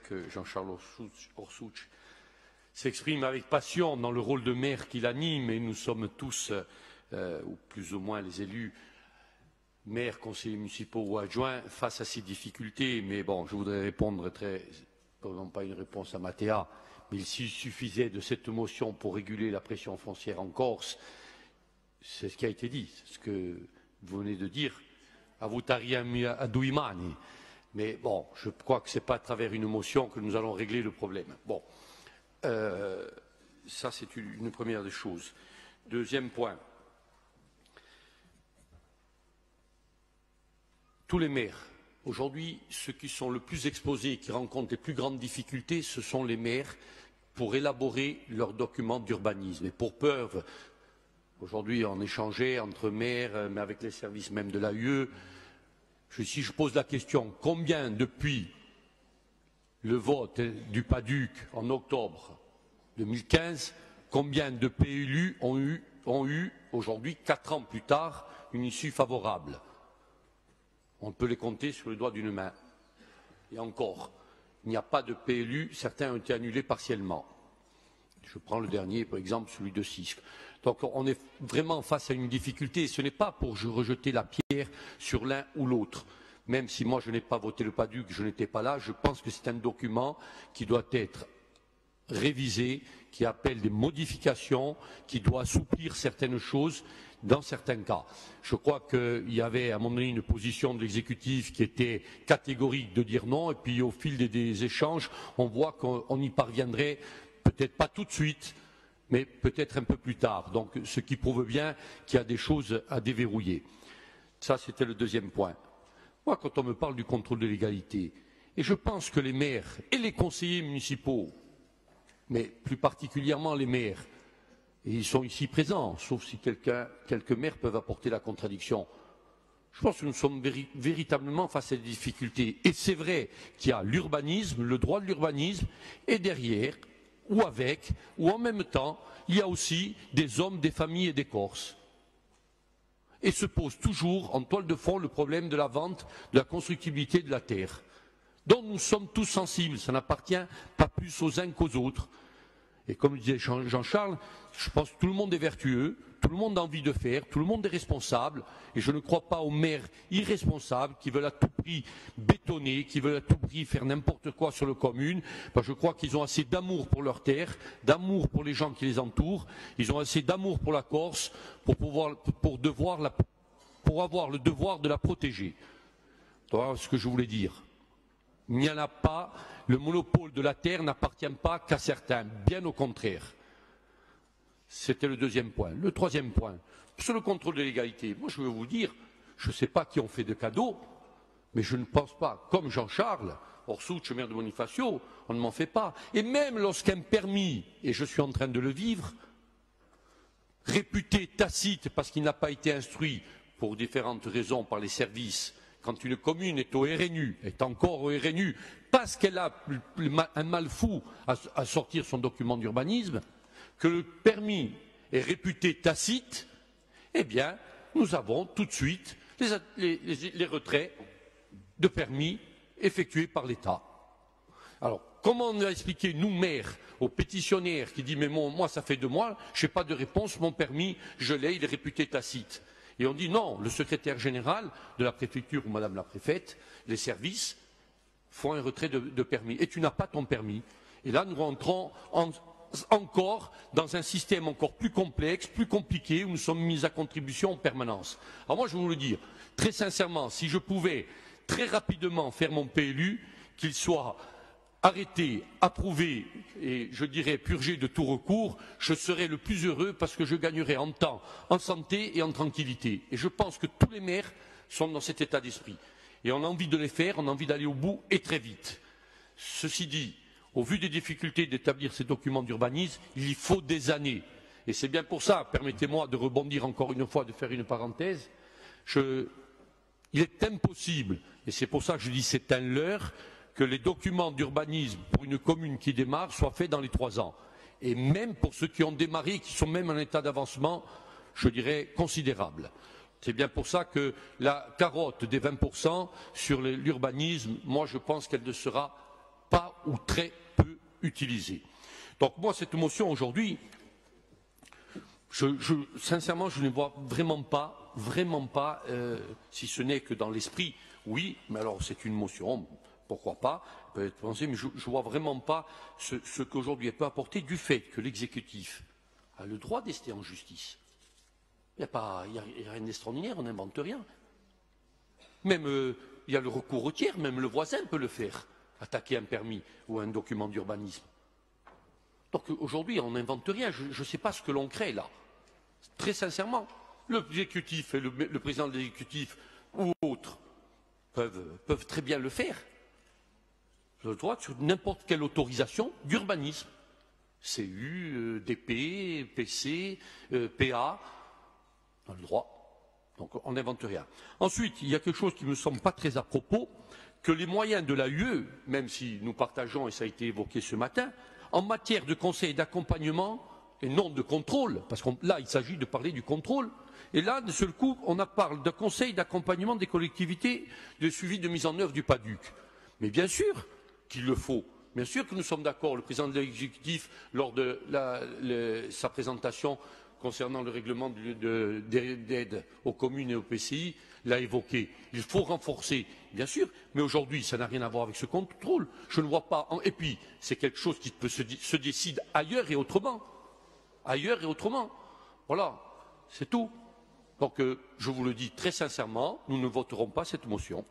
que Jean-Charles Orsuch s'exprime avec passion dans le rôle de maire qu'il anime, et nous sommes tous, ou plus ou moins les élus, maires, conseillers municipaux ou adjoints, face à ces difficultés. Mais bon, je voudrais répondre non pas une réponse à Mathéa, mais s'il suffisait de cette motion pour réguler la pression foncière en Corse, c'est ce qui a été dit, c'est ce que vous venez de dire, avutariam ad uimani. Mais bon, je crois que ce n'est pas à travers une motion que nous allons régler le problème. Bon, ça c'est une première des choses. Deuxième point. Tous les maires, aujourd'hui, ceux qui sont le plus exposés, qui rencontrent les plus grandes difficultés, ce sont les maires pour élaborer leurs documents d'urbanisme. Et pour preuve, aujourd'hui on échangeait entre maires, mais avec les services même de l'AUE, si je pose la question, combien depuis le vote du PADUC en octobre 2015, combien de PLU ont eu aujourd'hui, 4 ans plus tard, une issue favorable? On peut les compter sur les doigts d'une main. Et encore, il n'y a pas de PLU, certains ont été annulés partiellement. Je prends le dernier, par exemple, celui de Sisque. Donc on est vraiment face à une difficulté, et ce n'est pas pour rejeter la pierre sur l'un ou l'autre. Même si moi je n'ai pas voté le PADUC, je n'étais pas là, je pense que c'est un document qui doit être révisé, qui appelle des modifications, qui doit assouplir certaines choses dans certains cas. Je crois qu'il y avait à un moment donné une position de l'exécutif qui était catégorique de dire non, et puis au fil des échanges, on voit qu'on y parviendrait peut-être pas tout de suite, mais peut-être un peu plus tard. Donc ce qui prouve bien qu'il y a des choses à déverrouiller. Ça, c'était le deuxième point. Moi, quand on me parle du contrôle de légalité, et je pense que les maires et les conseillers municipaux, mais plus particulièrement les maires, et ils sont ici présents, sauf si quelques maires peuvent apporter la contradiction. Je pense que nous sommes véritablement face à des difficultés. Et c'est vrai qu'il y a l'urbanisme, le droit de l'urbanisme, et derrière, ou avec, ou en même temps, il y a aussi des hommes, des familles et des Corses. Et se pose toujours en toile de fond le problème de la vente, de la constructibilité de la terre, dont nous sommes tous sensibles. Ça n'appartient pas plus aux uns qu'aux autres. Et comme disait Jean-Charles, je pense que tout le monde est vertueux, tout le monde a envie de faire, tout le monde est responsable, et je ne crois pas aux maires irresponsables qui veulent à tout prix bétonner, qui veulent à tout prix faire n'importe quoi sur la commune. Je crois qu'ils ont assez d'amour pour leur terre, d'amour pour les gens qui les entourent, ils ont assez d'amour pour la Corse pour avoir le devoir de la protéger. Voilà ce que je voulais dire. Il n'y en a pas, le monopole de la terre n'appartient pas qu'à certains, bien au contraire. C'était le deuxième point. Le troisième point, sur le contrôle de légalité, moi je veux vous dire, je ne sais pas qui ont fait de cadeaux, mais je ne pense pas, comme Jean-Charles Orsuch, maire de Bonifacio, on ne m'en fait pas. Et même lorsqu'un permis, et je suis en train de le vivre, réputé tacite parce qu'il n'a pas été instruit pour différentes raisons par les services, quand une commune est au RNU, est encore au RNU, parce qu'elle a un mal fou à sortir son document d'urbanisme, que le permis est réputé tacite, eh bien, nous avons tout de suite les retraits de permis effectués par l'État. Alors, comment on a expliqué, nous, maires, aux pétitionnaires qui disent « mais moi, ça fait 2 mois, je n'ai pas de réponse, mon permis, je l'ai, il est réputé tacite ». Et on dit non, le secrétaire général de la préfecture ou madame la préfète, les services font un retrait de permis. Et tu n'as pas ton permis. Et là, nous rentrons encore dans un système encore plus complexe, plus compliqué, où nous sommes mis à contribution en permanence. Alors moi, je vais vous le dire, très sincèrement, si je pouvais très rapidement faire mon PLU, qu'il soit arrêté, approuvé et, je dirais, purgé de tout recours, je serais le plus heureux parce que je gagnerais en temps, en santé et en tranquillité. Et je pense que tous les maires sont dans cet état d'esprit. Et on a envie de les faire, on a envie d'aller au bout et très vite. Ceci dit, au vu des difficultés d'établir ces documents d'urbanisme, il y faut des années. Et c'est bien pour ça, permettez-moi de rebondir encore une fois, de faire une parenthèse, il est impossible, et c'est pour ça que je dis c'est un leurre, que les documents d'urbanisme pour une commune qui démarre soient faits dans les 3 ans. Et même pour ceux qui ont démarré, qui sont même en état d'avancement, je dirais, considérable. C'est bien pour ça que la carotte des 20% sur l'urbanisme, moi je pense qu'elle ne sera pas ou très peu utilisée. Donc moi, cette motion aujourd'hui, sincèrement, je ne vois vraiment pas, si ce n'est que dans l'esprit, oui, mais alors c'est une motion, pourquoi pas, peut être pensé, mais je ne vois vraiment pas ce qu'aujourd'hui elle peut apporter du fait que l'exécutif a le droit d'ester en justice. Il n'y a rien d'extraordinaire, on n'invente rien. Même, il y a le recours au tiers, même le voisin peut le faire, attaquer un permis ou un document d'urbanisme. Donc aujourd'hui, on n'invente rien, je ne sais pas ce que l'on crée là. Très sincèrement, l'exécutif et le président de l'exécutif ou autres peuvent très bien le faire. Le droit sur n'importe quelle autorisation d'urbanisme. CU, DP, PC, PA, on a le droit. Donc on n'invente rien. Ensuite, il y a quelque chose qui ne me semble pas très à propos, que les moyens de la UE, même si nous partageons, et ça a été évoqué ce matin, en matière de conseil et d'accompagnement, et non de contrôle, parce que là, il s'agit de parler du contrôle, et là, de seul coup, on parle de conseil d'accompagnement des collectivités, de suivi de mise en œuvre du PADUC. Mais bien sûr qu'il le faut. Bien sûr que nous sommes d'accord. Le président de l'exécutif, lors de sa présentation concernant le règlement d'aide aux communes et aux PCI, l'a évoqué. Il faut renforcer, bien sûr, mais aujourd'hui, ça n'a rien à voir avec ce contrôle. Je ne vois pas. Et puis, c'est quelque chose qui se décide ailleurs et autrement. Ailleurs et autrement. Voilà, c'est tout. Donc, je vous le dis très sincèrement, nous ne voterons pas cette motion.